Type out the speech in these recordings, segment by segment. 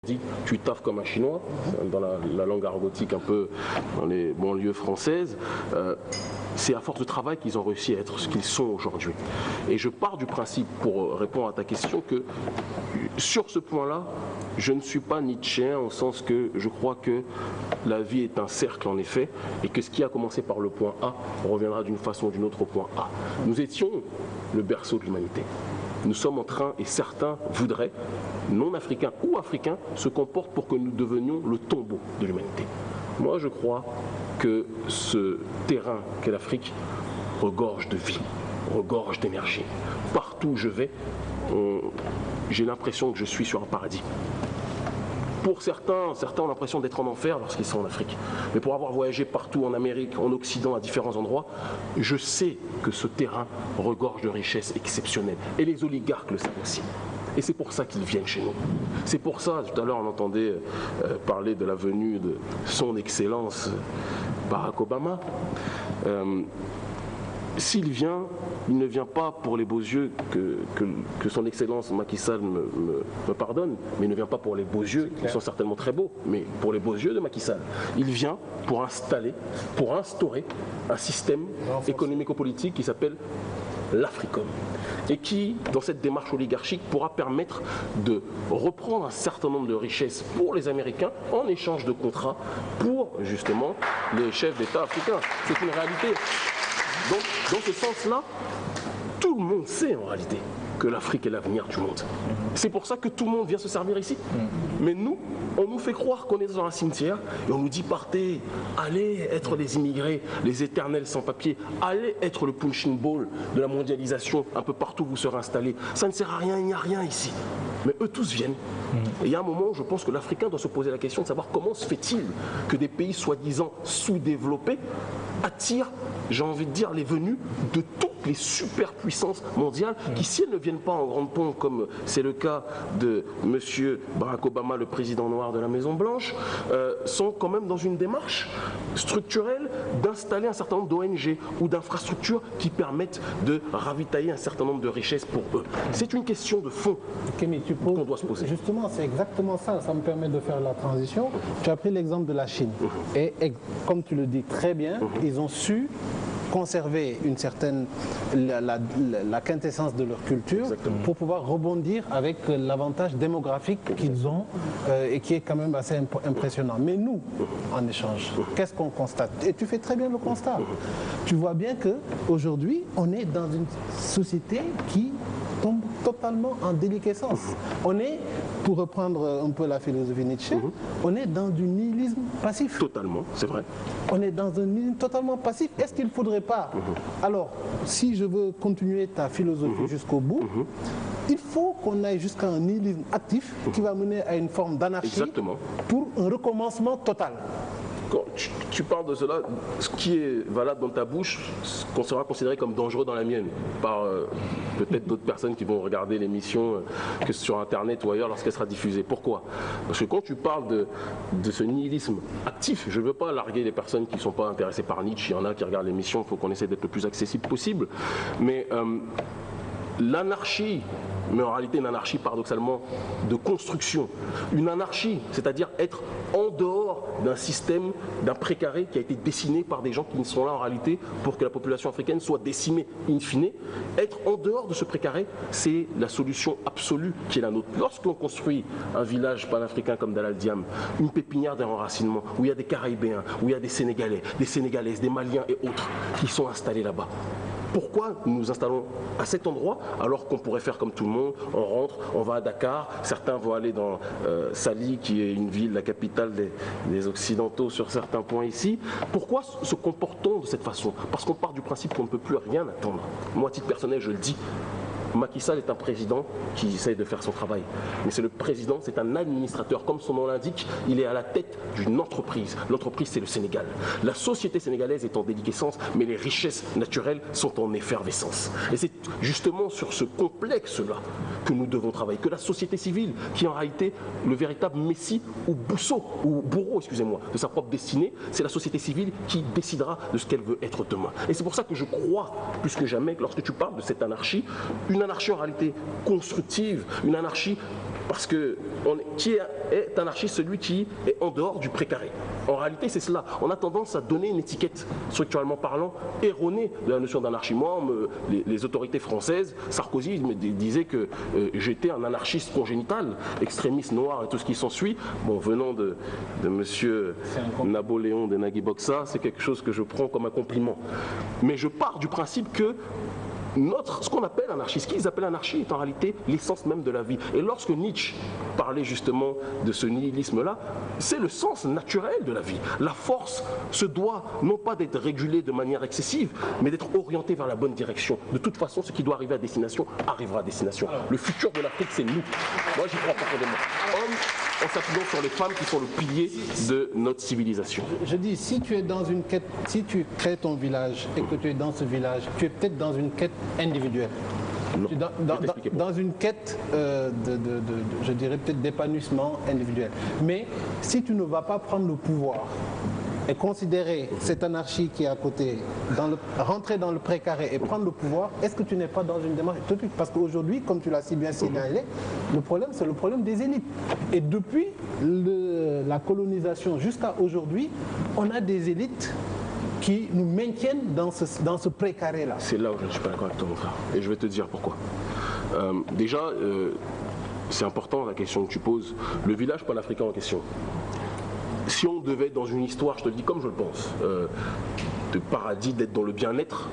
dit tu taffes comme un Chinois, dans la langue argotique un peu dans les banlieues françaises. C'est à force de travail qu'ils ont réussi à être ce qu'ils sont aujourd'hui. Et je pars du principe, pour répondre à ta question, que sur ce point-là, je ne suis pas nietzschéen au sens que je crois que la vie est un cercle en effet, et que ce qui a commencé par le point A reviendra d'une façon ou d'une autre au point A. Nous étions le berceau de l'humanité. Nous sommes en train, et certains voudraient, non africains ou africains, se comportent pour que nous devenions le tombeau de l'humanité. Moi, je crois que ce terrain qu'est l'Afrique regorge de vie, regorge d'énergie. Partout où je vais, j'ai l'impression que je suis sur un paradis. Pour certains ont l'impression d'être en enfer lorsqu'ils sont en Afrique. Mais pour avoir voyagé partout en Amérique, en Occident, à différents endroits, je sais que ce terrain regorge de richesses exceptionnelles. Et les oligarques le savent aussi. Et c'est pour ça qu'ils viennent chez nous. C'est pour ça, tout à l'heure on entendait parler de la venue de son Excellence Barack Obama. S'il vient, il ne vient pas pour les beaux yeux que son Excellence Macky Sall me pardonne, mais il ne vient pas pour les beaux yeux, qui sont certainement très beaux, mais pour les beaux yeux de Macky Sall. Il vient pour instaurer un système économico-politique qui s'appelle l'Africom, et qui, dans cette démarche oligarchique, pourra permettre de reprendre un certain nombre de richesses pour les Américains en échange de contrats pour, justement, les chefs d'État africains. C'est une réalité. Donc, dans ce sens-là, tout le monde sait en réalité que l'Afrique est l'avenir du monde. C'est pour ça que tout le monde vient se servir ici. Mais nous, on nous fait croire qu'on est dans un cimetière et on nous dit partez, allez être les immigrés, les éternels sans-papiers, allez être le punching ball de la mondialisation un peu partout où vous serez installés. Ça ne sert à rien, il n'y a rien ici. Mais eux tous viennent. Et il y a un moment où je pense que l'Africain doit se poser la question de savoir comment se fait-il que des pays soi-disant sous-développés attirent, j'ai envie de dire, les venus de toutes les superpuissances mondiales qui, si elles ne viennent pas en grande pompe, comme c'est le cas de M. Barack Obama, le président noir de la Maison-Blanche, sont quand même dans une démarche structurelle d'installer un certain nombre d'ONG ou d'infrastructures qui permettent de ravitailler un certain nombre de richesses pour eux. C'est une question de fond qu'on doit se poser. Justement, c'est exactement ça. Ça me permet de faire la transition. Tu as pris l'exemple de la Chine. Et comme tu le dis très bien, ils ont su conserver une certaine la quintessence de leur culture. Exactement. Pour pouvoir rebondir avec l'avantage démographique qu'ils ont et qui est quand même assez impressionnant. Mais nous, en échange, qu'est-ce qu'on constate? Et tu fais très bien le constat. Tu vois bien qu'aujourd'hui, on est dans une société qui tombe totalement en déliquescence. On est, pour reprendre un peu la philosophie Nietzsche, on est dans du nihilisme passif. Totalement, c'est vrai. On est dans un nihilisme totalement passif. Est-ce qu'il ne faudrait pas, alors, si je veux continuer ta philosophie jusqu'au bout, il faut qu'on aille jusqu'à un nihilisme actif qui va mener à une forme d'anarchie pour un recommencement total. Quand tu parles de cela, ce qui est valable dans ta bouche, ce qu'on sera considéré comme dangereux dans la mienne, par peut-être d'autres personnes qui vont regarder l'émission que sur Internet ou ailleurs lorsqu'elle sera diffusée. Pourquoi? Parce que quand tu parles de ce nihilisme actif, je ne veux pas larguer les personnes qui ne sont pas intéressées par Nietzsche, il y en a qui regardent l'émission, il faut qu'on essaie d'être le plus accessible possible, mais l'anarchie, mais en réalité une anarchie paradoxalement de construction, une anarchie, c'est-à-dire être en dehors d'un système, d'un précaré qui a été dessiné par des gens qui ne sont là en réalité pour que la population africaine soit décimée in fine. Être en dehors de ce précaré, c'est la solution absolue qui est la nôtre. Lorsqu'on construit un village panafricain comme Dalal Diam, une pépinière d'enracinement, où il y a des Caraïbéens, où il y a des Sénégalais, des Sénégalaises, des Maliens et autres qui sont installés là-bas, pourquoi nous nous installons à cet endroit alors qu'on pourrait faire comme tout le monde? On rentre, on va à Dakar, certains vont aller dans Sali qui est une ville, la capitale des Occidentaux sur certains points ici. Pourquoi se comportons de cette façon? Parce qu'on part du principe qu'on ne peut plus rien attendre. Moi, à titre personnel, je le dis. Macky Sall est un président qui essaye de faire son travail. Mais c'est le président, c'est un administrateur. Comme son nom l'indique, il est à la tête d'une entreprise. L'entreprise, c'est le Sénégal. La société sénégalaise est en déliquescence, mais les richesses naturelles sont en effervescence. Et c'est justement sur ce complexe-là que nous devons travailler. Que la société civile, qui est en réalité le véritable messie ou bourreau, excusez-moi, de sa propre destinée, c'est la société civile qui décidera de ce qu'elle veut être demain. Et c'est pour ça que je crois, plus que jamais, que lorsque tu parles de cette anarchie, une anarchie en réalité constructive, une anarchie Parce que qui est anarchiste? Celui qui est en dehors du précaré. En réalité, c'est cela. On a tendance à donner une étiquette, structurellement parlant, erronée de la notion d'anarchie. Moi, les autorités françaises, Sarkozy me disait que j'étais un anarchiste congénital, extrémiste noir et tout ce qui s'ensuit. Bon, venant de monsieur Napoléon de Nagui Bokassa, c'est quelque chose que je prends comme un compliment. Mais je pars du principe que ce qu'on appelle anarchie, ce qu'ils appellent anarchie est en réalité l'essence même de la vie. Et lorsque Nietzsche parlait justement de ce nihilisme-là, c'est le sens naturel de la vie. La force se doit non pas d'être régulée de manière excessive, mais d'être orientée vers la bonne direction. De toute façon, ce qui doit arriver à destination arrivera à destination. Le futur de l'Afrique, c'est nous. Moi, j'y crois profondément. En s'appuyant sur les femmes qui sont le pilier de notre civilisation. Je dis, si tu es dans une quête, si tu crées ton village et que tu es dans ce village, tu es peut-être dans une quête individuelle. Non. Dans une quête, je dirais peut-être d'épanouissement individuel. Mais si tu ne vas pas prendre le pouvoir et considérer cette anarchie qui est à côté, rentrer dans le précaré et prendre le pouvoir, est-ce que tu n'es pas dans une démarche utopique? Parce qu'aujourd'hui, comme tu l'as si bien signalé, le problème, c'est le problème des élites. Et depuis la colonisation jusqu'à aujourd'hui, on a des élites qui nous maintiennent dans ce précaré-là. C'est là où je ne suis pas d'accord avec toi, mon frère. Et je vais te dire pourquoi. Déjà, c'est important la question que tu poses. Le village panafricain en question. Si on devait être dans une histoire, je te le dis comme je le pense, de paradis, d'être dans le bien-être,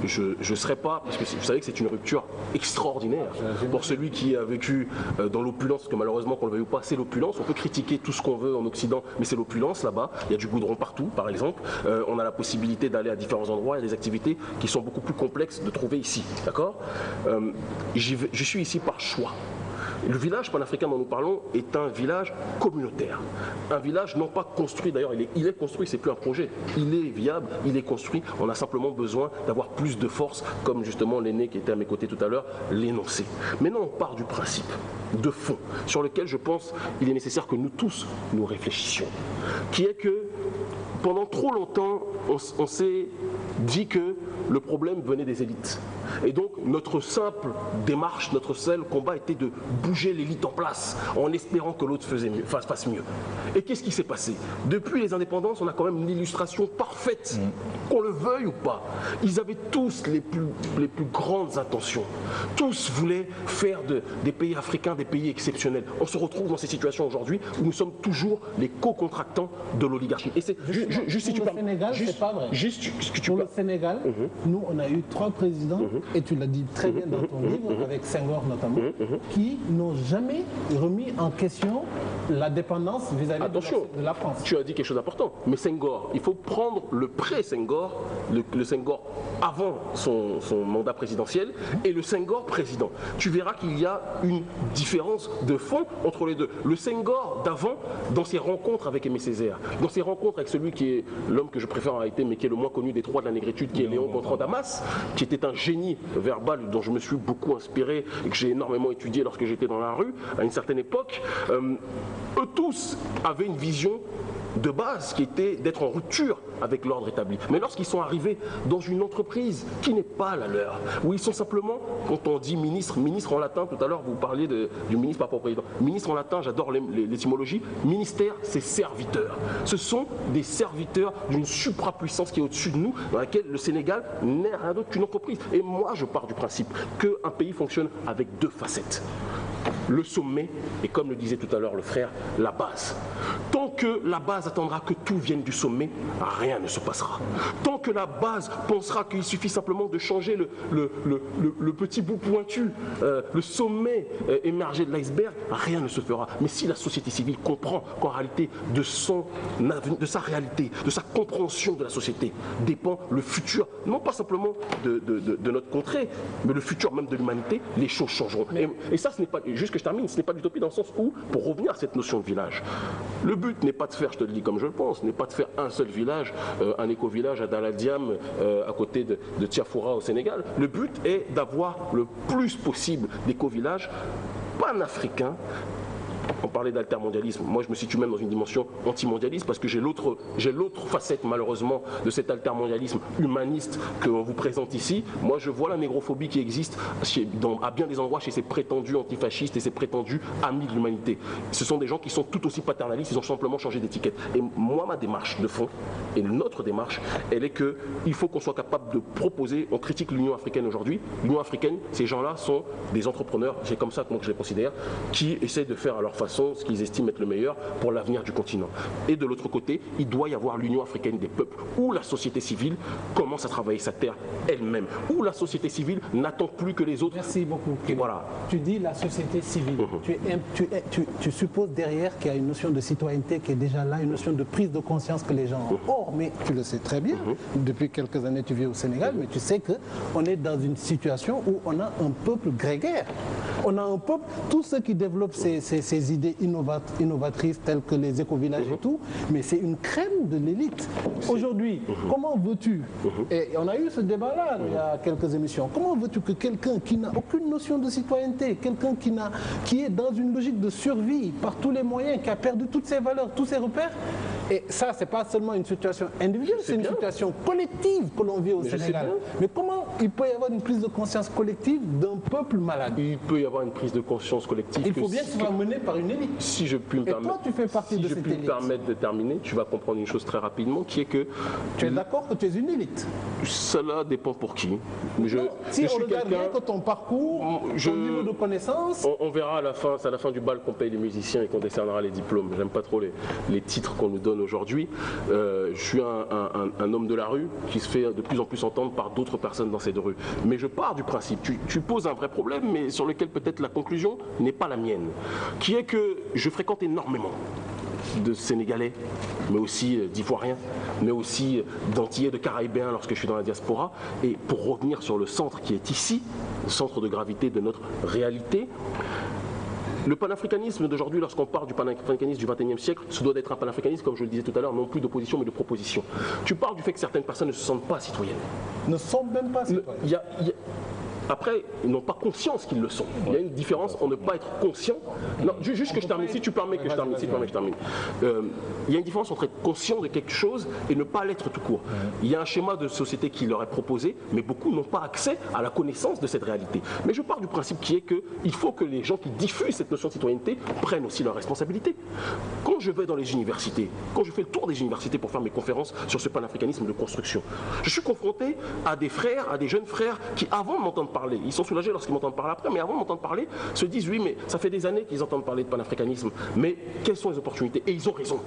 je ne serais pas, parce que vous savez que c'est une rupture extraordinaire pour celui qui a vécu dans l'opulence, parce que malheureusement qu'on le veuille ou pas, c'est l'opulence. On peut critiquer tout ce qu'on veut en Occident, mais c'est l'opulence là-bas. Il y a du goudron partout, par exemple. On a la possibilité d'aller à différents endroits. Il y a des activités qui sont beaucoup plus complexes de trouver ici, d'accord? Je suis ici par choix. Le village panafricain dont nous parlons est un village communautaire. Un village non pas construit, d'ailleurs il est construit, c'est plus un projet. Il est viable, il est construit. On a simplement besoin d'avoir plus de force, comme justement l'aîné qui était à mes côtés tout à l'heure l'énonçait. Maintenant on part du principe, de fond, sur lequel je pense qu'il est nécessaire que nous tous nous réfléchissions. Qui est que pendant trop longtemps, on s'est dit que le problème venait des élites. Et donc notre simple démarche, notre seul combat était de bouger l'élite en place en espérant que l'autre fasse mieux. Et qu'est-ce qui s'est passé? Depuis les indépendances, on a quand même l'illustration parfaite, qu'on le veuille ou pas. Ils avaient tous les plus grandes intentions. Tous voulaient faire des pays africains des pays exceptionnels. On se retrouve dans ces situations aujourd'hui où nous sommes toujours les co-contractants de l'oligarchie. Et c'est juste si tu parles. Sénégal, c'est pas vrai. Juste ce que tu Pour le Sénégal, nous, on a eu 3 présidents, et tu l'as dit très bien dans ton livre, avec Senghor notamment, qui n'ont jamais remis en question la dépendance vis-à-vis de la France. Tu as dit quelque chose d'important, mais Senghor, il faut prendre le pré-Senghor, le Senghor avant son mandat présidentiel et le Senghor président. Tu verras qu'il y a une différence de fond entre les deux. Le Senghor d'avant, dans ses rencontres avec Aimé Césaire, dans ses rencontres avec celui qui est l'homme que je préfère en réalité, mais qui est le moins connu des 3 de la négritude, qui est Léon Gontran-Damas, qui était un génie verbal dont je me suis beaucoup inspiré et que j'ai énormément étudié lorsque j'étais dans la rue à une certaine époque. Eux tous avaient une vision de base qui était d'être en rupture avec l'ordre établi. Mais lorsqu'ils sont arrivés dans une entreprise qui n'est pas la leur, où ils sont simplement, quand on dit ministre en latin, tout à l'heure vous parliez du ministre par rapport au président, ministre en latin, j'adore l'étymologie, ministère c'est serviteur. Ce sont des serviteurs d'une suprapuissance qui est au-dessus de nous, dans laquelle le Sénégal n'est rien d'autre qu'une entreprise. Et moi je pars du principe qu'un pays fonctionne avec 2 facettes. Le sommet, et comme le disait tout à l'heure le frère, la base. Tant que la base attendra que tout vienne du sommet, rien ne se passera. Tant que la base pensera qu'il suffit simplement de changer le petit bout pointu, le sommet émergé de l'iceberg, rien ne se fera. Mais si la société civile comprend qu'en réalité de sa réalité, de sa compréhension de la société, dépend le futur, non pas simplement de notre contrée, mais le futur même de l'humanité, les choses changeront. Et ça, ce n'est pas, juste que je termine, ce n'est pas l'utopie dans le sens où, pour revenir à cette notion de village, le but n'est pas de faire, je te le dis comme je le pense, n'est pas de faire un seul village, un éco-village à Daladiam, à côté de Tiafoura au Sénégal. Le but est d'avoir le plus possible d'éco-villages panafricains, on parlait d'altermondialisme. Moi, je me situe même dans une dimension anti-mondialiste parce que j'ai l'autre facette, malheureusement, de cet altermondialisme humaniste qu'on vous présente ici. Moi, je vois la négrophobie qui existe à bien des endroits chez ces prétendus antifascistes et ces prétendus amis de l'humanité. Ce sont des gens qui sont tout aussi paternalistes, ils ont simplement changé d'étiquette. Et moi, ma démarche de fond, et notre démarche, elle est qu'il faut qu'on soit capable de proposer, on critique l'Union africaine aujourd'hui. L'Union africaine, ces gens-là sont des entrepreneurs, c'est comme ça que je les considère, qui essaient de faire à leur façon ce qu'ils estiment être le meilleur pour l'avenir du continent. Et de l'autre côté, il doit y avoir l'Union africaine des peuples, où la société civile commence à travailler sa terre elle-même, où la société civile n'attend plus que les autres. Merci beaucoup. Et voilà. Tu dis la société civile. Tu supposes derrière qu'il y a une notion de citoyenneté qui est déjà là, une notion de prise de conscience que les gens ont. Or, mais tu le sais très bien, depuis quelques années tu vis au Sénégal, mais tu sais qu'on est dans une situation où on a un peuple grégaire. On a un peuple, tous ceux qui développent ces idées innovatrices telles que les éco-villages et tout, mais c'est une crème de l'élite. Aujourd'hui, comment veux-tu, et on a eu ce débat-là il y a quelques émissions, comment veux-tu que quelqu'un qui n'a aucune notion de citoyenneté, quelqu'un qui est dans une logique de survie par tous les moyens, qui a perdu toutes ses valeurs, tous ses repères, et ça, c'est pas seulement une situation individuelle, c'est une situation collective que l'on vit au Sénégal. Mais comment il peut y avoir une prise de conscience collective d'un peuple malade? Il peut y avoir une prise de conscience collective. Il faut bien que ce soit mené par une élite. Si je puis me permettre, toi, tu fais partie de cette élite. Si je puis me permettre de terminer, tu vas comprendre une chose très rapidement, qui est que... Tu es d'accord que tu es une élite? Cela dépend pour qui. Si on regarde bien que ton parcours, ton niveau de connaissance... On verra à la fin, c'est à la fin du bal qu'on paye les musiciens et qu'on décernera les diplômes. J'aime pas trop les titres qu'on nous donne aujourd'hui. Je suis un homme de la rue qui se fait de plus en plus entendre par d'autres personnes dans cette rue. Mais je pars du principe, tu poses un vrai problème, mais sur lequel peut-être la conclusion n'est pas la mienne, qui est que je fréquente énormément de Sénégalais, mais aussi d'Ivoiriens, mais aussi d'Antillais, de Caraïbéens lorsque je suis dans la diaspora. Et pour revenir sur le centre qui est ici, le centre de gravité de notre réalité, le panafricanisme d'aujourd'hui, lorsqu'on parle du panafricanisme du XXIe siècle, ce doit être un panafricanisme, comme je le disais tout à l'heure, non plus d'opposition mais de proposition. Tu parles du fait que certaines personnes ne se sentent pas citoyennes. Ne sont même pas citoyennes. Après, ils n'ont pas conscience qu'ils le sont. Il y a une différence en ne pas être conscient. Non, juste que je termine, si tu permets que je termine. Il y a une différence entre être conscient de quelque chose et ne pas l'être tout court. Il y a un schéma de société qui leur est proposé, mais beaucoup n'ont pas accès à la connaissance de cette réalité. Mais je pars du principe qui est qu'il faut que les gens qui diffusent cette notion de citoyenneté prennent aussi leurs responsabilités. Quand je vais dans les universités, quand je fais le tour des universités pour faire mes conférences sur ce panafricanisme de construction, je suis confronté à des frères, à des jeunes frères qui, avant de m'entendre parler, ils sont soulagés lorsqu'ils m'entendent parler après, mais avant de m'entendre parler, se disent oui, mais ça fait des années qu'ils entendent parler de panafricanisme, mais quelles sont les opportunités? Et ils ont raison.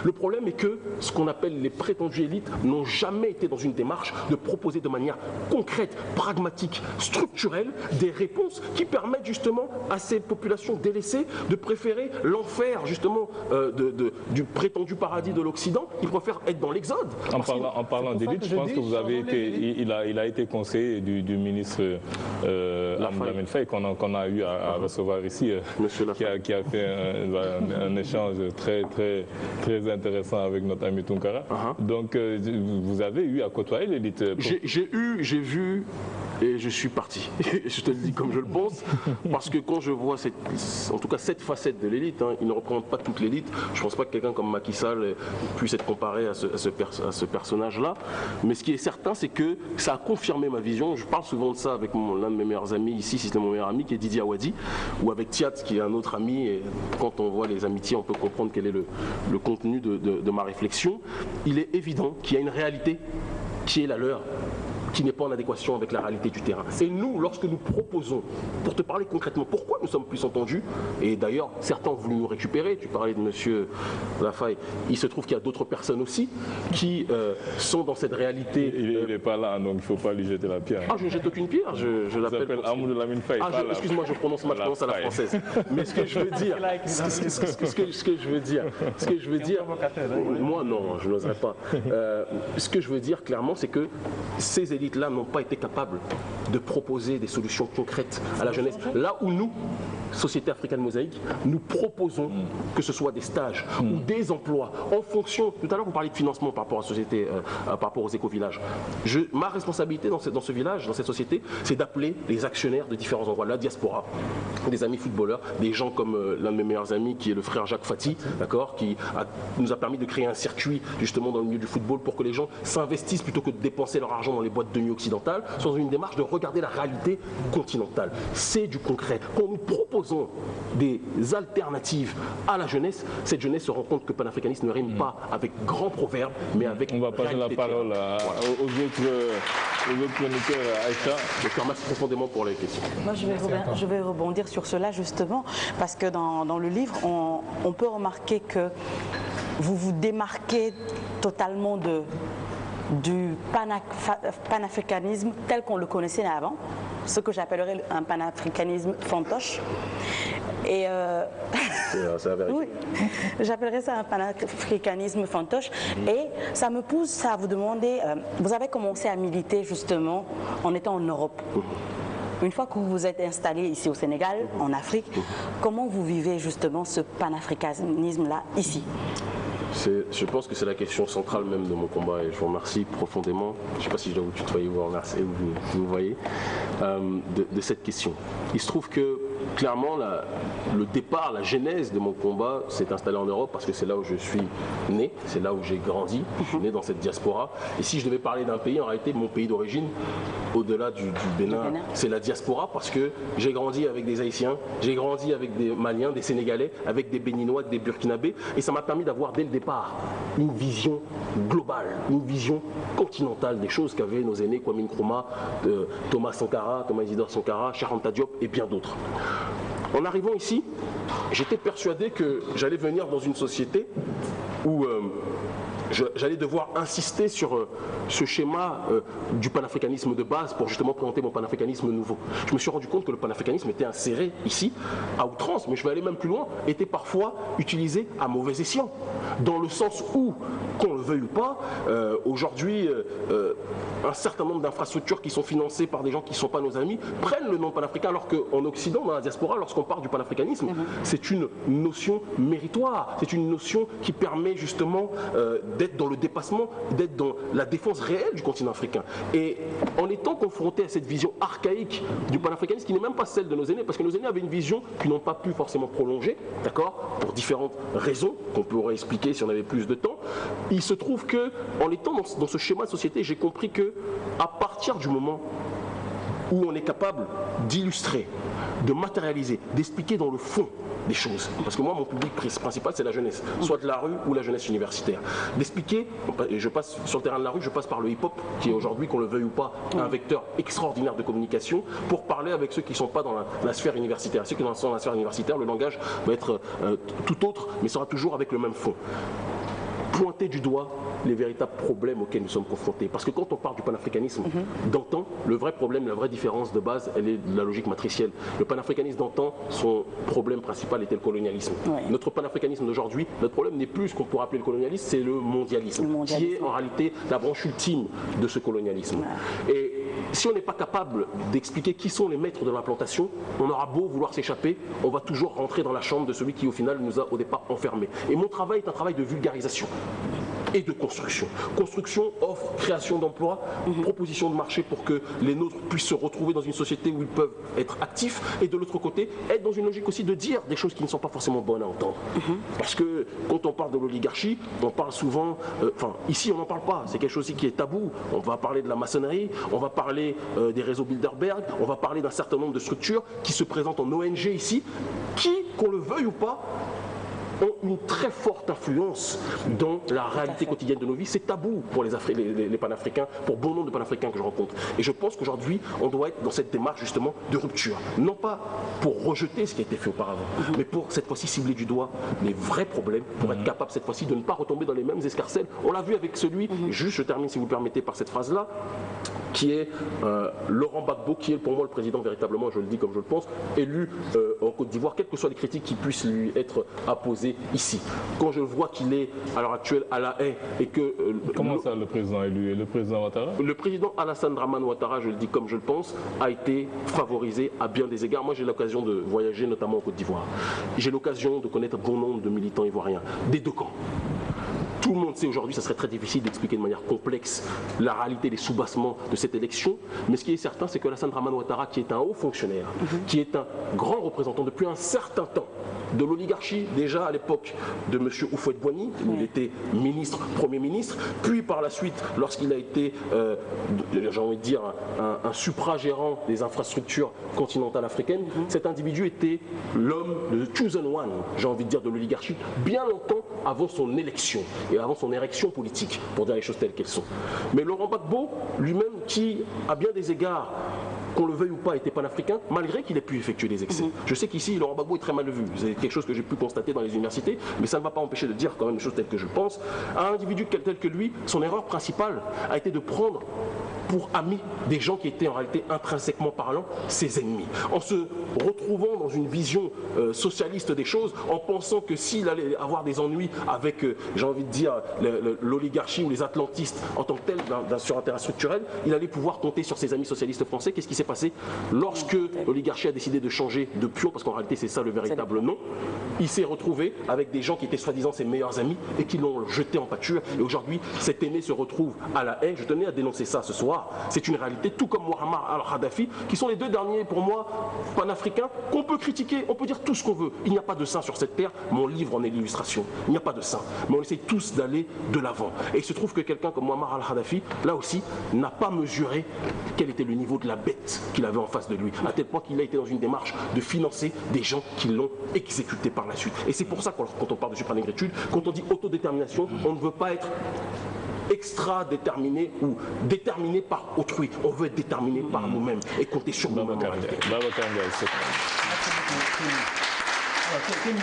Le problème est que ce qu'on appelle les prétendues élites n'ont jamais été dans une démarche de proposer de manière concrète, pragmatique, structurelle, des réponses qui permettent justement à ces populations délaissées de préférer l'enfer justement du prétendu paradis de l'Occident. Ils préfèrent être dans l'exode. En parlant d'élite, je pense que vous avez été, il a été conseiller du ministre Lamine Faye qu'on a eu à recevoir ici, qui a fait un échange très intéressant avec notre ami Tunkara. Donc vous avez eu à côtoyer l'élite. J'ai vu et je suis parti. Je te le dis comme je le pense, parce que quand je vois en tout cas cette facette de l'élite, il ne représente pas toute l'élite. Je ne pense pas que quelqu'un comme Macky Sall puisse être comparé à ce personnage-là. Mais ce qui est certain, c'est que ça a confirmé ma vision. Je parle souvent de ça avec l'un de mes meilleurs amis ici, si c'est mon meilleur ami, qui est Didier Awadi, ou avec Tiat, qui est un autre ami. Et quand on voit les amitiés, on peut comprendre quel est le contenu de ma réflexion. Il est évident qu'il y a une réalité qui est la leur, qui n'est pas en adéquation avec la réalité du terrain. Et nous, lorsque nous proposons, pour te parler concrètement, pourquoi nous sommes plus entendus, et d'ailleurs, certains ont voulu nous récupérer, tu parlais de M. Lafaye, il se trouve qu'il y a d'autres personnes aussi qui sont dans cette réalité. Il n'est pas là, donc il ne faut pas lui jeter la pierre. Ah, je ne jette aucune pierre, je l'appelle... Amoudou Lamine Faye. Excuse-moi, je prononce à la française. Mais ce que je veux dire, moi non, je n'oserais pas. Ce que je veux dire clairement, c'est que ces élites élites-là n'ont pas été capables de proposer des solutions concrètes à la jeunesse. Là où nous, Société Africaine Mosaïque, nous proposons que ce soit des stages ou des emplois en fonction. Tout à l'heure, vous parliez de financement par rapport à la société, par rapport aux éco-villages. Ma responsabilité dans ce village, dans cette société, c'est d'appeler les actionnaires de différents endroits, la diaspora, des amis footballeurs, des gens comme l'un de mes meilleurs amis qui est le frère Jacques Fati, d'accord, qui nous a permis de créer un circuit justement dans le milieu du football pour que les gens s'investissent plutôt que de dépenser leur argent dans les boîtes de nuit occidentales, dans une démarche de regarder la réalité continentale. C'est du concret. Quand nous proposons des alternatives à la jeunesse, cette jeunesse se rend compte que panafricanisme ne rime pas avec grands proverbes, mais avec. On va passer la parole aux autres chroniqueurs. Aïcha. Je te remercie profondément pour les questions. Moi, je vais rebondir sur cela justement, parce que dans le livre, on peut remarquer que vous vous démarquez totalement du panafricanisme tel qu'on le connaissait avant, ce que j'appellerais un panafricanisme fantoche. Et c'est la vérité. Oui, j'appellerais ça un panafricanisme fantoche. Et ça me pousse à vous demander, vous avez commencé à militer justement en étant en Europe. Une fois que vous vous êtes installé ici au Sénégal, en Afrique, comment vous vivez justement ce panafricanisme-là ici ? Je pense que c'est la question centrale même de mon combat et je vous remercie profondément, je ne sais pas si je dois vous tutoyer ou vous voyez, de cette question. Il se trouve que clairement le départ, la genèse de mon combat s'est installé en Europe parce que c'est là où je suis né, c'est là où j'ai grandi, je suis né dans cette diaspora. Et si je devais parler d'un pays, en réalité mon pays d'origine, au-delà du Bénin, c'est la diaspora parce que j'ai grandi avec des Haïtiens, j'ai grandi avec des Maliens, des Sénégalais, avec des Béninois, des Burkinabés et ça m'a permis d'avoir dès le départ une vision globale, une vision continentale des choses qu'avaient nos aînés, Kwame Nkrumah, Thomas Isidore Sankara, Cheikh Anta Diop et bien d'autres. En arrivant ici, j'étais persuadé que j'allais venir dans une société où j'allais devoir insister sur ce schéma du panafricanisme de base pour justement présenter mon panafricanisme nouveau. Je me suis rendu compte que le panafricanisme était inséré ici à outrance, mais je vais aller même plus loin, était parfois utilisé à mauvais escient. Dans le sens où, qu'on le veuille ou pas, aujourd'hui, un certain nombre d'infrastructures qui sont financées par des gens qui ne sont pas nos amis prennent le nom panafricain, alors qu'en Occident, dans la diaspora, lorsqu'on parle du panafricanisme, c'est une notion méritoire, c'est une notion qui permet justement d'être dans le dépassement, d'être dans la défense réelle du continent africain. Et en étant confronté à cette vision archaïque du panafricanisme, qui n'est même pas celle de nos aînés, parce que nos aînés avaient une vision qu'ils n'ont pas pu forcément prolonger, d'accord, pour différentes raisons qu'on pourrait expliquer si on avait plus de temps. Il se trouve que, en étant dans ce schéma de société, j'ai compris que à partir du moment où on est capable d'illustrer, de matérialiser, d'expliquer dans le fond des choses. Parce que moi, mon public principal, c'est la jeunesse, soit de la rue ou la jeunesse universitaire. D'expliquer, et je passe sur le terrain de la rue, je passe par le hip-hop, qui est aujourd'hui, qu'on le veuille ou pas, un vecteur extraordinaire de communication, pour parler avec ceux qui ne sont pas dans la sphère universitaire. Ceux qui sont dans la sphère universitaire, le langage va être tout autre, mais sera toujours avec le même fond. Pointer du doigt les véritables problèmes auxquels nous sommes confrontés. Parce que quand on parle du panafricanisme d'antan, le vrai problème, la vraie différence de base, elle est de la logique matricielle. Le panafricanisme d'antan, son problème principal était le colonialisme. Ouais. Notre panafricanisme d'aujourd'hui, notre problème n'est plus ce qu'on pourrait appeler le colonialisme, c'est le mondialisme, qui est en réalité la branche ultime de ce colonialisme. Ouais. Et si on n'est pas capable d'expliquer qui sont les maîtres de l'implantation, on aura beau vouloir s'échapper, on va toujours rentrer dans la chambre de celui qui au final nous a au départ enfermés. Et mon travail est un travail de vulgarisation et de construction. Construction, offre, création d'emplois, proposition de marché pour que les nôtres puissent se retrouver dans une société où ils peuvent être actifs et de l'autre côté, être dans une logique aussi de dire des choses qui ne sont pas forcément bonnes à entendre. Parce que quand on parle de l'oligarchie, on parle souvent, ici on n'en parle pas, c'est quelque chose aussi qui est tabou. On va parler de la maçonnerie, on va parler des réseaux Bilderberg, on va parler d'un certain nombre de structures qui se présentent en ONG ici, qui, qu'on le veuille ou pas, ont une très forte influence dans la réalité quotidienne de nos vies. C'est tabou pour les panafricains, pour bon nombre de panafricains que je rencontre. Et je pense qu'aujourd'hui, on doit être dans cette démarche justement de rupture. Non pas pour rejeter ce qui a été fait auparavant, mais pour cette fois-ci cibler du doigt les vrais problèmes, pour être capable cette fois-ci de ne pas retomber dans les mêmes escarcelles. On l'a vu avec celui, juste je termine si vous le permettez par cette phrase-là, qui est Laurent Gbagbo, qui est pour moi le président véritablement, je le dis comme je le pense, élu en Côte d'Ivoire, quelles que soient les critiques qui puissent lui être apposées ici. Quand je vois qu'il est à l'heure actuelle à La Haye et que... Comment ça le président élu et le président Ouattara? Le président Alassane Dramane Ouattara, je le dis comme je le pense, a été favorisé à bien des égards. Moi j'ai l'occasion de voyager notamment en Côte d'Ivoire. J'ai l'occasion de connaître bon nombre de militants ivoiriens, des deux camps. Tout le monde sait aujourd'hui, ça serait très difficile d'expliquer de manière complexe la réalité des soubassements de cette élection. Mais ce qui est certain, c'est que Alassane Dramane Ouattara, qui est un haut fonctionnaire, qui est un grand représentant depuis un certain temps de l'oligarchie, déjà à l'époque de M. Houphouët-Boigny, où il était ministre, Premier ministre, puis par la suite, lorsqu'il a été, j'ai envie de dire, un supragérant des infrastructures continentales africaines, cet individu était l'homme, le chosen one, j'ai envie de dire, de l'oligarchie, bien longtemps avant son élection et avant son érection politique, pour dire les choses telles qu'elles sont. Mais Laurent Gbagbo, lui-même, qui, à bien des égards, qu'on le veuille ou pas, était panafricain, malgré qu'il ait pu effectuer des excès. Je sais qu'ici, Laurent Gbagbo est très mal vu. C'est quelque chose que j'ai pu constater dans les universités, mais ça ne va pas empêcher de dire quand même les choses telles que je pense. Un individu tel que lui, son erreur principale a été de prendre pour amis des gens qui étaient en réalité intrinsèquement parlant ses ennemis. En se retrouvant dans une vision socialiste des choses, en pensant que s'il allait avoir des ennuis avec, j'ai envie de dire, l'oligarchie ou les atlantistes en tant que tel sur un terrain structurel, il allait pouvoir compter sur ses amis socialistes français. Qu'est-ce qui s'est passé lorsque l'oligarchie a décidé de changer de pion, parce qu'en réalité c'est ça le véritable nom? Il s'est retrouvé avec des gens qui étaient soi-disant ses meilleurs amis et qui l'ont jeté en pâture. Et aujourd'hui, cet aîné se retrouve à La Haye. Je tenais à dénoncer ça ce soir. C'est une réalité, tout comme Muammar al-Kadhafi, qui sont les deux derniers, pour moi, panafricains, qu'on peut critiquer, on peut dire tout ce qu'on veut. Il n'y a pas de saint sur cette terre, mon livre en est l'illustration. Il n'y a pas de saint. Mais on essaie tous d'aller de l'avant. Et il se trouve que quelqu'un comme Muammar al-Kadhafi, là aussi, n'a pas mesuré quel était le niveau de la bête qu'il avait en face de lui, à tel point qu'il a été dans une démarche de financer des gens qui l'ont exécuté par la suite. Et c'est pour ça que quand on parle de supranégritude, quand on dit autodétermination, on ne veut pas être extra-déterminé ou déterminé par autrui. On veut être déterminé par nous-mêmes et compter sur nous-mêmes.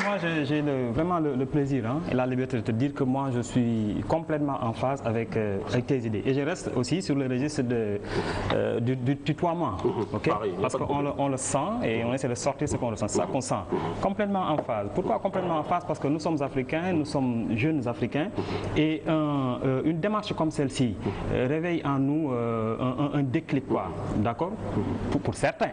Moi, j'ai vraiment le plaisir et la liberté de te dire que moi, je suis complètement en phase avec tes idées. Et je reste aussi sur le registre du tutoiement. Okay? Parce qu'on le sent et on essaie de sortir ce qu'on ressent. C'est ça qu'on sent. Complètement en phase. Pourquoi complètement en phase? Parce que nous sommes africains, nous sommes jeunes africains. Et une démarche comme celle-ci réveille en nous un déclic, d'accord? Pour certains.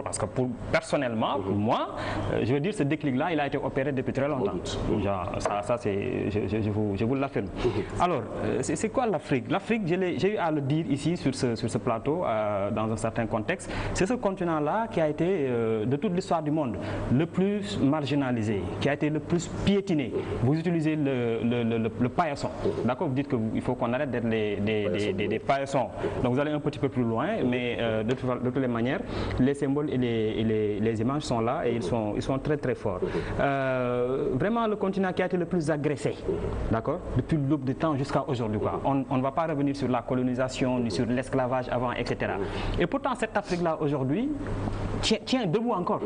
Parce que personnellement, pour moi, je veux dire, ce déclic-là, il a été opéré depuis très longtemps. Ça je vous l'affirme. Alors, c'est quoi l'Afrique? L'Afrique, j'ai eu à le dire ici sur ce plateau, dans un certain contexte, c'est ce continent-là qui a été, de toute l'histoire du monde, le plus marginalisé, qui a été le plus piétiné. Vous utilisez le paillasson, d'accord? Vous dites qu'il faut qu'on arrête d'être des paillassons. Donc vous allez un petit peu plus loin, mais de toutes les manières, les symboles et les images sont là et ils sont très très forts. Vraiment le continent qui a été le plus agressé, d'accord, depuis l'aube du temps jusqu'à aujourd'hui. On ne va pas revenir sur la colonisation ni sur l'esclavage avant, etc. Et pourtant cette Afrique-là aujourd'hui tient debout encore.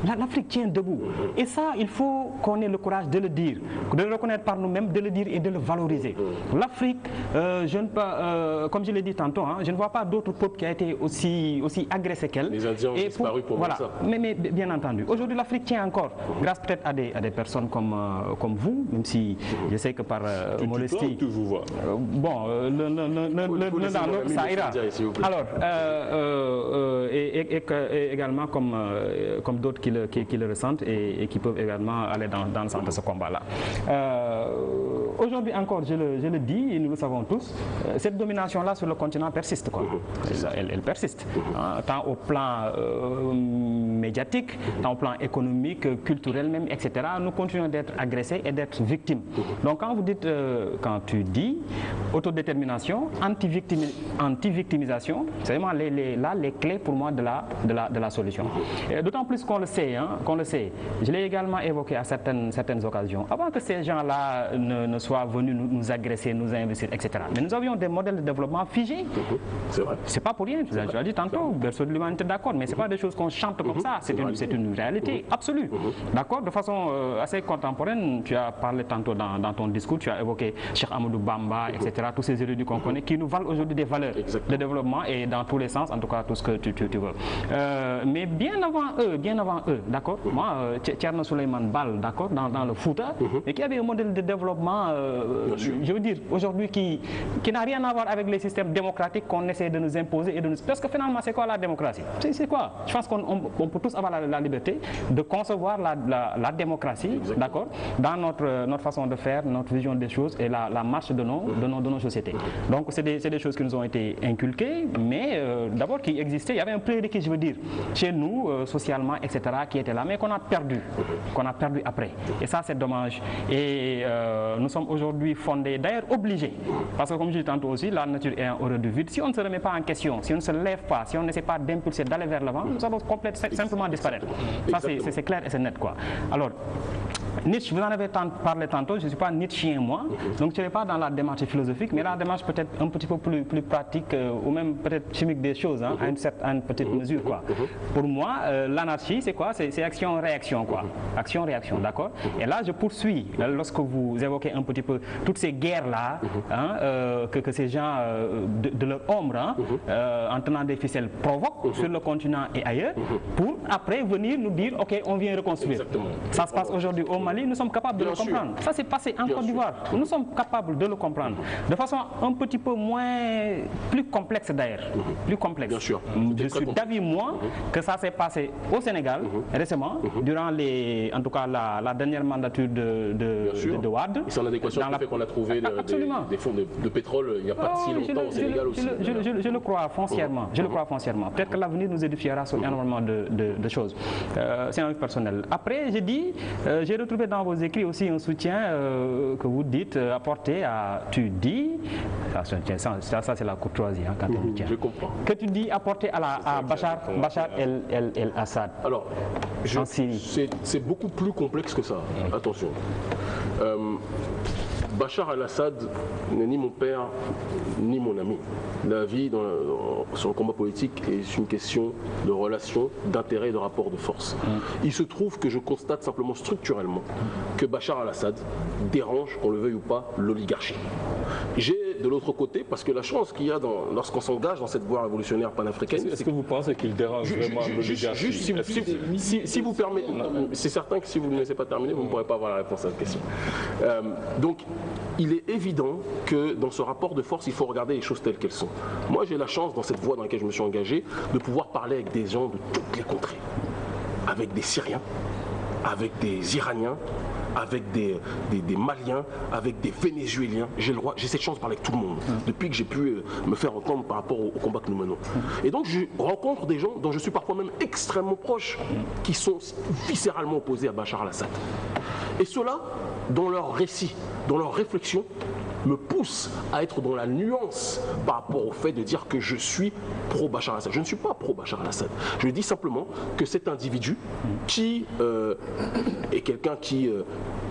L'Afrique tient debout. Et ça, il faut qu'on ait le courage de le dire, de le reconnaître par nous-mêmes, de le dire et de le valoriser. L'Afrique, comme je l'ai dit tantôt, je ne vois pas d'autres peuples qui a été aussi agressé qu'elle. Les Indiens ont disparu pour voilà. ça. Mais bien entendu. Aujourd'hui, l'Afrique tient encore, grâce peut-être à des personnes comme vous, même si je sais que par modestie. Tu vous vois. Bon, l'un dans l'autre, ça ira. Alors, et également comme d'autres qui le ressentent et qui peuvent également aller dans le sens de ce combat-là. Aujourd'hui encore, je le dis, et nous le savons tous, cette domination-là sur le continent persiste. Elle persiste, tant au plan médiatique, tant au plan économique, culturel même, etc. Nous continuons d'être agressés et d'être victimes. Donc quand tu dis autodétermination, anti-victimisation, c'est vraiment les clés pour moi de la solution. D'autant plus qu'on le sait, je l'ai également évoqué à certaines occasions, avant que ces gens-là ne soient venus nous agresser, nous investir, etc. Mais nous avions des modèles de développement figés. C'est vrai. C'est pas pour rien, tu l'as dit tantôt, berceau de l'humanité, d'accord, mais c'est pas des choses qu'on chante comme ça. ça, c'est une réalité absolue. D'accord? De façon assez contemporaine, tu as parlé tantôt dans ton discours, tu as évoqué Cheikh Amadou Bamba, etc., tous ces érudits qu'on connaît, qui nous valent aujourd'hui des valeurs de développement et dans tous les sens, en tout cas tout ce que tu veux. Mais bien avant eux, d'accord? Moi, Thierno Souleymane Baal, d'accord, dans le Fouta, et qui avait un modèle de développement, je veux dire, aujourd'hui, qui n'a rien à voir avec les systèmes démocratiques qu'on essaie de nous imposer et de nous... Parce que finalement, c'est quoi la démocratie? C'est quoi? Je pense qu'on peut tous avoir la liberté de concevoir la démocratie, d'accord, dans notre façon de faire, notre vision des choses et la marche de nos sociétés. Donc, c'est des choses qui nous ont été inculquées, mais d'abord qui existaient. Il y avait un prérequis, je veux dire, chez nous, socialement, etc., qui était là, mais qu'on a perdu après. Et ça, c'est dommage. Et nous sommes aujourd'hui fondés, d'ailleurs obligés, parce que comme je dis tantôt aussi, la nature est en horreur du vide. Si on ne se remet pas en question, si on ne se lève pas, si on n'essaie pas d'impulser, d'aller vers l'avant, nous allons simplement disparaître. Ça, c'est clair et c'est net, quoi. Alors, Nietzsche, vous en avez parlé tantôt, je ne suis pas Nietzschien moi, donc je ne vais pas dans la démarche philosophique, mais la démarche peut-être un petit peu plus pratique ou même peut-être chimique des choses, hein, à une petite mesure, quoi. Pour moi, l'anarchie, c'est quoi? C'est action-réaction, quoi. Action-réaction, d'accord? Et là, je poursuis, lorsque vous évoquez un petit peu toutes ces guerres-là, hein, que ces gens de leur ombre, hein, en tenant des ficelles, provoquent sur le continent et ailleurs, pour après venir nous dire, ok, on vient reconstruire. Exactement. Ça se passe aujourd'hui au Mali, nous sommes capables de le comprendre. Ça s'est passé en Côte d'Ivoire. Nous sommes capables de le comprendre. De façon un petit peu plus complexe d'ailleurs. Plus complexe. Bien sûr. Je suis d'avis, moi, que ça s'est passé au Sénégal récemment, durant en tout cas la dernière mandature de Wade. C'est en adéquation avec le fait qu'on a trouvé des fonds de pétrole il n'y a pas si longtemps au Sénégal aussi. Je le crois foncièrement. Je le crois foncièrement. Peut-être que l'avenir nous édifiera sur énormément de choses. C'est un personnel. Après, j'ai retrouvé dans vos écrits aussi un soutien que vous dites apporter à... Tu dis... Ça c'est la courtoisie, hein, quand on le tient. Je comprends. Que tu dis apporter à Bachar el-Assad. Alors, en Syrie. C'est beaucoup plus complexe que ça. Attention. Bachar al-Assad n'est ni mon père ni mon ami. La vie sur le combat politique est une question de relations, d'intérêt et de rapport de force. Il se trouve que je constate simplement structurellement que Bachar al-Assad dérange, qu'on le veuille ou pas, l'oligarchie. J'ai de l'autre côté, parce que la chance qu'il y a lorsqu'on s'engage dans cette voie révolutionnaire panafricaine... Est-ce que vous pensez qu'il dérange vraiment l'oligarchie? Si vous permettez... C'est certain que si vous ne me laissez pas terminer, vous ne pourrez pas avoir la réponse à cette question. Donc, il est évident que dans ce rapport de force, il faut regarder les choses telles qu'elles sont. Moi, j'ai la chance, dans cette voie dans laquelle je me suis engagé, de pouvoir parler avec des gens de toutes les contrées. Avec des Syriens, avec des Iraniens, avec des Maliens, avec des Vénézuéliens. J'ai cette chance de parler avec tout le monde, depuis que j'ai pu me faire entendre par rapport au combat que nous menons. Et donc je rencontre des gens dont je suis parfois même extrêmement proche, qui sont viscéralement opposés à Bachar al-Assad. Et ceux-là, dans leur récit, dans leur réflexion, me pousse à être dans la nuance par rapport au fait de dire que je suis pro-Bachar al-Assad. Je ne suis pas pro-Bachar al-Assad. Je dis simplement que cet individu qui est quelqu'un qui,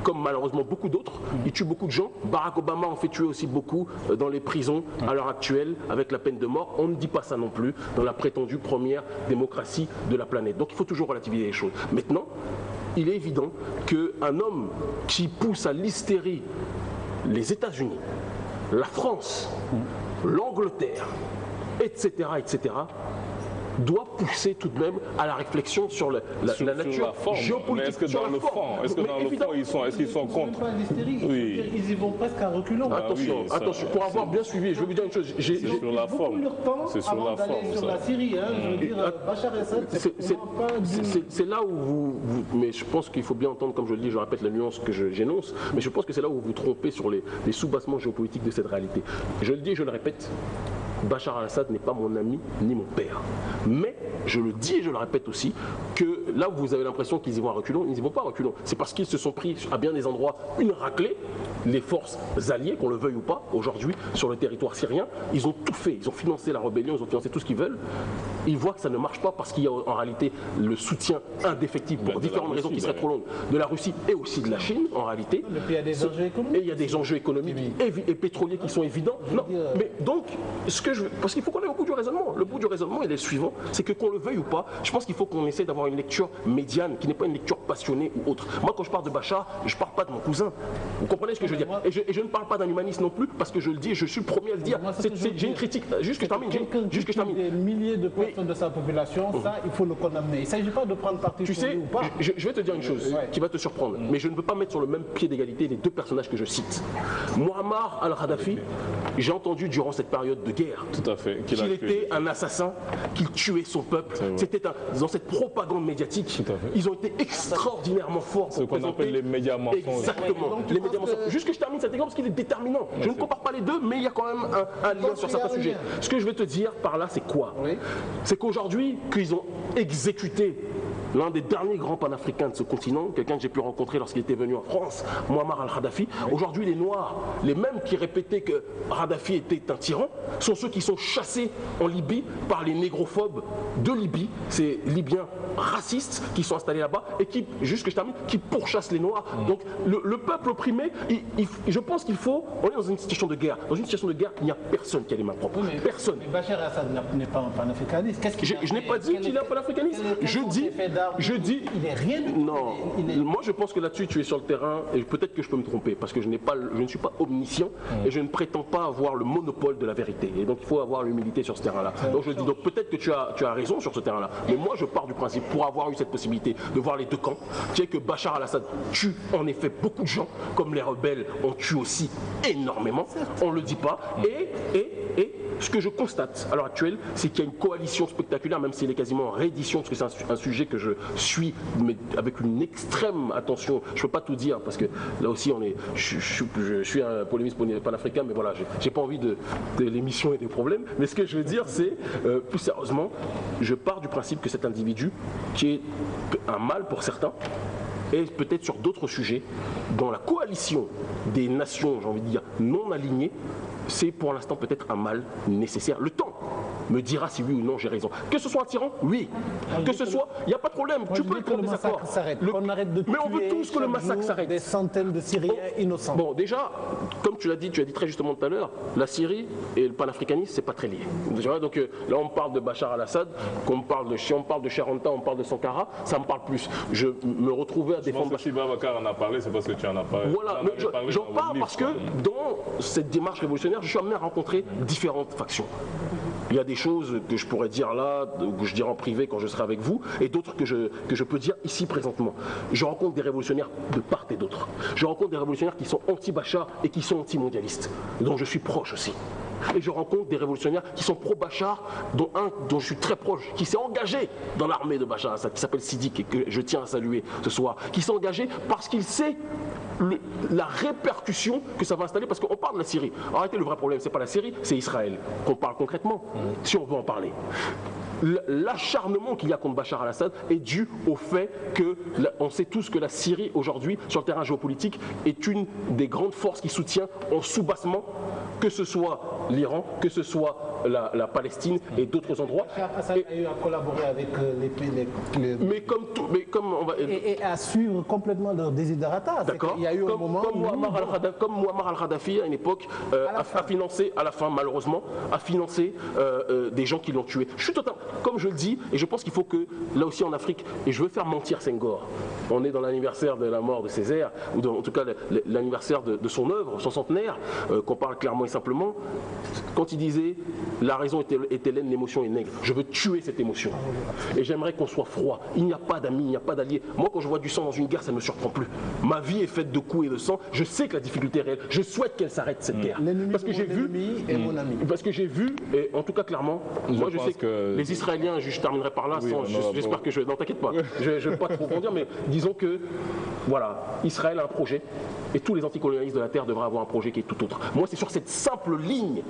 comme malheureusement beaucoup d'autres, il tue beaucoup de gens. Barack Obama en fait tuer aussi beaucoup dans les prisons à l'heure actuelle avec la peine de mort. On ne dit pas ça non plus dans la prétendue première démocratie de la planète. Donc il faut toujours relativiser les choses. Maintenant, il est évident qu'un homme qui pousse à l'hystérie les États-Unis, la France, l'Angleterre, etc., doit pousser tout de même à la réflexion sur la nature géopolitique. Est-ce que dans le fond, ils sont contre? Oui. Ils y vont presque à reculons. Attention, pour avoir bien suivi, je vais vous dire une chose. C'est sur la forme. C'est sur la forme. Sur la Syrie, hein, je veux dire, Bachar el-Assad, c'est là où vous... Mais je pense qu'il faut bien entendre, comme je le dis, je répète la nuance que j'énonce, mais je pense que c'est là où vous vous trompez sur les sous-bassements géopolitiques de cette réalité. Je le dis et je le répète, Bachar al-Assad n'est pas mon ami ni mon père. Mais je le dis et je le répète aussi, que là où vous avez l'impression qu'ils y vont à reculons, ils n'y vont pas à reculons. C'est parce qu'ils se sont pris à bien des endroits une raclée, les forces alliées, qu'on le veuille ou pas, aujourd'hui, sur le territoire syrien. Ils ont tout fait, ils ont financé la rébellion, ils ont financé tout ce qu'ils veulent. Ils voient que ça ne marche pas parce qu'il y a en réalité le soutien indéfectible pour différentes raisons qui seraient trop longues de la Russie et aussi de la Chine en réalité. Et puis il y a des enjeux économiques. Et il y a des enjeux économiques et pétroliers qui sont évidents. Non, mais donc, parce qu'il faut qu'on ait beaucoup du raisonnement. Le bout du raisonnement, il est le suivant, c'est que qu'on le veuille ou pas, je pense qu'il faut qu'on essaie d'avoir une lecture médiane, qui n'est pas une lecture passionnée ou autre. Moi, quand je parle de Bachar, je ne parle pas de mon cousin. Vous comprenez ce que je veux dire? Et je ne parle pas d'un humaniste non plus, parce que je le dis, je suis le premier à le dire. J'ai une critique. Juste que je termine. Juste que je termine. Des milliers de personnes de sa population, ça, il faut le condamner. Il ne s'agit pas de prendre parti pour lui ou pas. Je vais te dire une chose qui va te surprendre, mais je ne veux pas mettre sur le même pied d'égalité les deux personnages que je cite. Muammar al-Kadhafi, j'ai entendu durant cette période de guerre qu'il était un assassin, qu'il tuait son peuple. C'était dans cette propagande médiatique. Ils ont été extraordinairement forts pour présenter. Ce qu'on appelle les médias mensonges. Exactement. Les médias mensonges. Juste que je termine cet exemple parce qu'il est déterminant. Je ne compare pas les deux, mais il y a quand même un lien sur certains sujets. Ce que je vais te dire par là, c'est quoi? C'est qu'aujourd'hui, qu'ils ont exécuté l'un des derniers grands panafricains de ce continent, quelqu'un que j'ai pu rencontrer lorsqu'il était venu en France, Muammar al-Kadhafi. Aujourd'hui, les Noirs, les mêmes qui répétaient que Kadhafi était un tyran, sont ceux qui sont chassés en Libye par les négrophobes de Libye, ces Libyens racistes qui sont installés là-bas et qui, juste que je termine, qui pourchassent les Noirs. Donc le peuple opprimé, je pense qu'il faut, on est dans une situation de guerre. Dans une situation de guerre, il n'y a personne qui a les mains propres. Personne. Mais Bachar al-Assad n'est pas un panafricaniste. Je n'ai pas dit qu'il est un panafricaniste. Je dis, il est rien. Non, moi je pense que là-dessus tu es sur le terrain et peut-être que je peux me tromper parce que je ne suis pas omniscient et je ne prétends pas avoir le monopole de la vérité. Et donc il faut avoir l'humilité sur ce terrain-là. Donc je dis donc peut-être que tu as raison sur ce terrain-là. Mais moi je pars du principe, pour avoir eu cette possibilité de voir les deux camps, qui est que Bachar al-Assad tue en effet beaucoup de gens, comme les rebelles en tuent aussi énormément. On ne le dit pas. Et ce que je constate à l'heure actuelle, c'est qu'il y a une coalition spectaculaire, même si elle est quasiment en réédition, parce que c'est un sujet que je suis mais avec une extrême attention. Je ne peux pas tout dire, parce que là aussi, je suis un polémiste panafricain, mais voilà, j'ai pas envie de l'émission et des problèmes. Mais ce que je veux dire, c'est, plus sérieusement, je pars du principe que cet individu, qui est un mal pour certains, et peut-être sur d'autres sujets, dans la coalition des nations, j'ai envie de dire, non alignées, c'est pour l'instant peut-être un mal nécessaire. Le temps me dira si oui ou non j'ai raison. Que ce soit un tyran, oui. Que ce soit, il n'y a pas de problème. Tu peux être en désaccord. On arrête de tuer, mais on veut tous que le massacre s'arrête. Des centaines de Syriens innocents. Bon, déjà, comme tu as dit très justement tout à l'heure, la Syrie et le panafricanisme, c'est pas très lié. Donc là, on parle de Bachar al-Assad, si on parle de Cheranta, on parle de Sankara, ça me parle plus. Je me retrouvais à défendre. Si Babacar en a parlé, c'est parce que tu en as parlé. Voilà, j'en parle parce que dans cette démarche révolutionnaire, je suis amené à rencontrer différentes factions. Il y a des choses que je pourrais dire là, que je dirai en privé quand je serai avec vous, et d'autres que je peux dire ici présentement. Je rencontre des révolutionnaires de part et d'autre. Je rencontre des révolutionnaires qui sont anti-Bachar et qui sont anti-mondialistes, dont je suis proche aussi. Et je rencontre des révolutionnaires qui sont pro-Bachar, dont un dont je suis très proche, qui s'est engagé dans l'armée de Bachar al-Assad, qui s'appelle Sidik et que je tiens à saluer ce soir, qui s'est engagé parce qu'il sait la répercussion que ça va installer, parce qu'on parle de la Syrie. Arrêtez, le vrai problème, c'est pas la Syrie, c'est Israël qu'on parle concrètement, si on veut en parler. L'acharnement qu'il y a contre Bachar al-Assad est dû au fait que, on sait tous que la Syrie aujourd'hui, sur le terrain géopolitique, est une des grandes forces qui soutient en sous-bassement, que ce soit l'Iran, que ce soit la Palestine et d'autres endroits. Bachar al-Assad a eu à collaborer avec les mais comme on va... Et à suivre complètement leur désiderata. D'accord. Il y a eu un moment comme Muammar al-Kadhafi à une époque a financé, à la fin malheureusement, a financé des gens qui l'ont tué. Je suis totalement, comme je le dis, et je pense qu'il faut que, là aussi en Afrique, et je veux faire mentir Senghor, on est dans l'anniversaire de la mort de Césaire, ou en tout cas l'anniversaire de son œuvre, son centenaire, qu'on parle clairement et simplement, quand il disait « la raison est hélène, l'émotion est nègre », je veux tuer cette émotion. Et j'aimerais qu'on soit froid. Il n'y a pas d'amis, il n'y a pas d'alliés. Moi, quand je vois du sang dans une guerre, ça ne me surprend plus. Ma vie est faite de coups et de sang. Je sais que la difficulté est réelle. Je souhaite qu'elle s'arrête, cette guerre. Parce que j'ai vu, parce que j'ai vu, et en tout cas clairement, moi je sais que les Israéliens, je terminerai par là, j'espère que je... Non, t'inquiète pas, je ne vais pas trop rebondir, mais disons que, voilà, Israël a un projet, et tous les anticolonialistes de la Terre devraient avoir un projet qui est tout autre. Moi, c'est sur cette simple ligne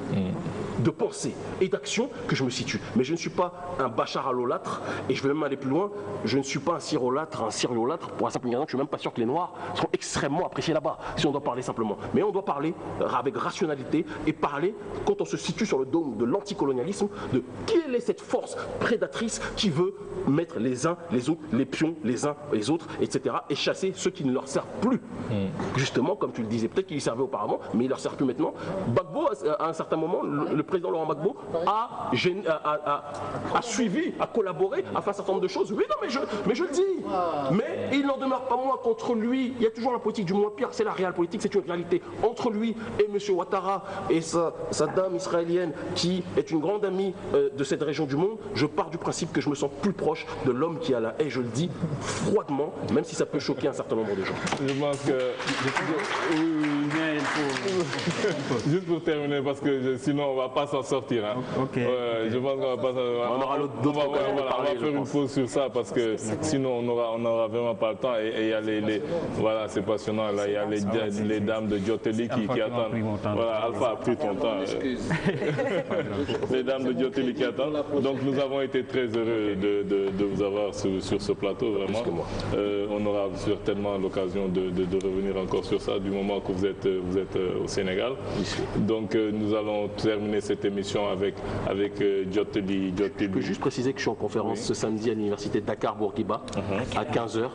de pensée et d'action que je me situe. Mais je ne suis pas un Bachar al-Olâtre, et je vais même aller plus loin, je ne suis pas un Syriolâtre, pour la simple raison que je ne suis même pas sûr que les Noirs sont extrêmement appréciés là-bas, si on doit parler simplement. Mais on doit parler avec rationalité, et parler, quand on se situe sur le dôme de l'anticolonialisme, de quelle est cette force prédatrice qui veut mettre les uns les autres, les pions les uns les autres, etc., et chasser ceux qui ne leur servent plus, justement. justement, comme tu le disais, peut-être qu'il y servait auparavant, mais il ne leur sert plus maintenant. Gbagbo, à un certain moment, le président Laurent Gbagbo a suivi, a collaboré, a fait un certain nombre de choses. Oui, non, mais je le dis. Mais il n'en demeure pas moins qu'entre lui, il y a toujours la politique du moins pire, c'est la réelle politique, c'est une réalité. Entre lui et M. Ouattara et sa dame israélienne, qui est une grande amie de cette région du monde, je pars du principe que je me sens plus proche de l'homme qui a la haie, je le dis froidement, même si ça peut choquer un certain nombre de gens. Je pense que... Juste pour terminer, parce que sinon on ne va pas s'en sortir. Hein. Okay. Je pense qu'on va pas s'en sortir. On aura d'autres occasions de parler. On va faire une pause sur ça, parce que sinon on n'aura vraiment pas le temps. Et il y a voilà, c'est passionnant. Là, il y a les dames de Djoteli qui attendent. Voilà, Alpha a pris ton temps. Les dames de Djoteli qui attendent. Donc nous avons été très heureux de vous avoir sur ce plateau, vraiment. On aura certainement l'occasion de revenir encore sur ça du moment que vous êtes au Sénégal. Donc nous allons terminer cette émission avec Djoteli. Je peux juste préciser que je suis en conférence ce samedi à l'université Dakar-Bourguiba à 15h,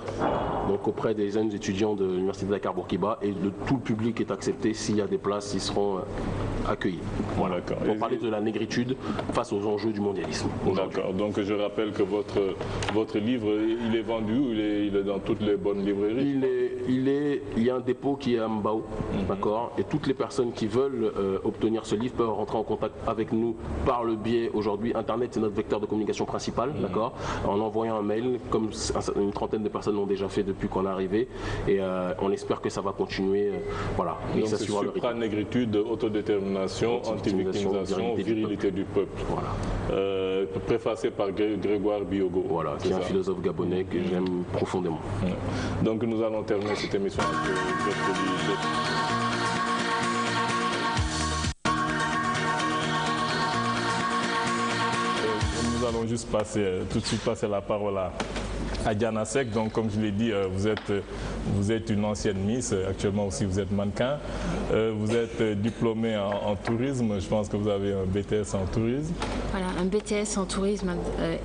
donc auprès des jeunes étudiants de l'université Dakar-Bourguiba, et tout le public est accepté. S'il y a des places, ils seront accueillis. Voilà. Pour parler de la négritude face aux enjeux du mondialisme. D'accord. Donc je rappelle que votre livre, il est vendu, il est dans toutes les bonnes librairies. Il y a un dépôt qui est à Mbao, d'accord. Et toutes les personnes qui veulent obtenir ce livre peuvent rentrer en contact avec nous par le biais, aujourd'hui, Internet, c'est notre vecteur de communication principal, d'accord. En envoyant un mail, comme une trentaine de personnes l'ont déjà fait depuis qu'on est arrivé, et on espère que ça va continuer, voilà. Donc c'est supra-négritude, autodétermination, anti-victimisation, virilité du peuple. Voilà. Préfacé par Grégoire Biogo. Voilà, qui est un philosophe gabonais que j'aime profondément. Donc nous allons terminer cette émission avec nous allons juste tout de suite passer la parole à Diana Seck. Donc comme je l'ai dit, vous êtes une ancienne Miss, actuellement aussi vous êtes mannequin, vous êtes diplômée en tourisme, je pense que vous avez un BTS en tourisme. Voilà, un BTS en tourisme,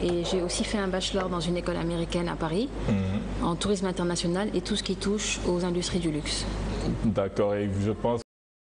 et j'ai aussi fait un bachelor dans une école américaine à Paris, en tourisme international et tout ce qui touche aux industries du luxe. D'accord, et je pense